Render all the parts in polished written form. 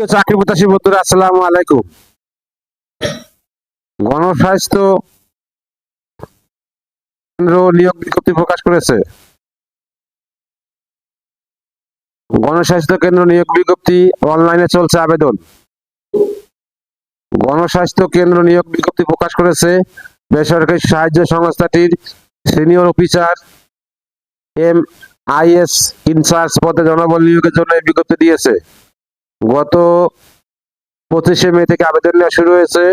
চাকরি প্রত্যাশী বন্ধুরা, আসসালামু আলাইকুম। গণস্বাস্থ্য কেন্দ্র নিয়োগ বিজ্ঞপ্তি প্রকাশ করেছে। গণস্বাস্থ্য কেন্দ্র নিয়োগ বিজ্ঞপ্তি অনলাইনে চলছে আবেদন। গণস্বাস্থ্য কেন্দ্র নিয়োগ বিজ্ঞপ্তি প্রকাশ করেছে বেসরকারি সাহায্য সংস্থাটির সিনিয়র অফিসার MIS ইনচার্জ পদে জনবল নিয়োগের জন্য এই বিজ্ঞপ্তি দিয়েছে। গত 25শে মে থেকে আবেদন নেওয়া শুরু হয়েছে।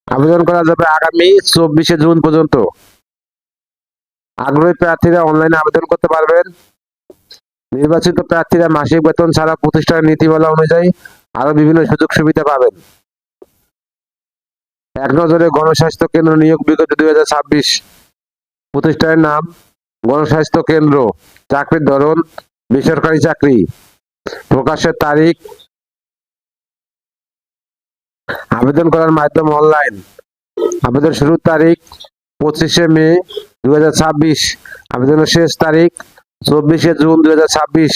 আবেদন করা যাবে আগামী 24শে জুন পর্যন্ত। আগ্রহী প্রার্থীরা অনলাইনে আবেদন করতে পারবেন। নির্বাচিত প্রার্থীরা মাসিক বেতন ছাড়া প্রতিষ্ঠানের নীতিমালা অনুযায়ী আরো বিভিন্ন সুযোগ সুবিধা পাবেন। এক নজরে গণস্বাস্থ্য কেন্দ্র নিয়োগ বিজ্ঞপ্তি 2026। প্রতিষ্ঠানের নাম গণস্বাস্থ্য কেন্দ্র, চাকরির ধরন বেসরকারি চাকরি, প্রকাশের তারিখ, আবেদন করার মাধ্যম অনলাইন, আবেদন শুরুর তারিখ 25শে মে 2026, আবেদনের শেষ তারিখ 24শে জুন 2026।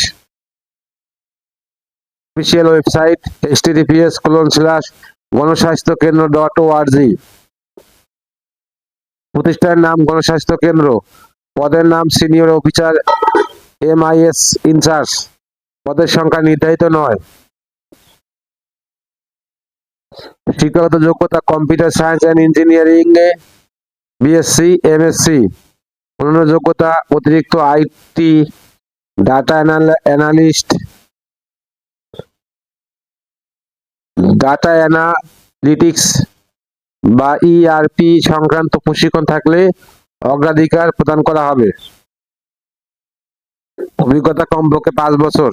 অফিসিয়াল ওয়েবসাইট https://গণস্বাস্থ্যকেন্দ্র.org। প্রতিষ্ঠানের নাম গণস্বাস্থ্য কেন্দ্র, পদের নাম সিনিয়র অফিসার MIS ইনচার্জ, পদের সংখ্যা নির্ধারিত নয়। শিক্ষাগত যোগ্যতা computer science and engineering A BSc MSc। অন্যান্য যোগ্যতা অতিরিক্ত IT, data analyst, data analytics বা ERP সংক্রান্ত প্রশিক্ষণ থাকলে অগ্রাধিকার প্রদান করা হবে। অভিজ্ঞতা কমপক্ষে 5 বছর।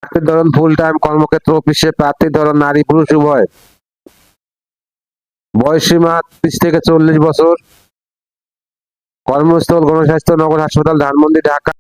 চাকরির ধরন ফুল টাইম কর্মক্ষেত্র অফিসে। প্রার্থীর ধরন নারী পুরুষ উভয়। বয়সসীমা 30 থেকে 40 বছর। কর্মস্থল গণস্বাস্থ্য নগর হাসপাতাল, ধানমন্ডি, ঢাকা।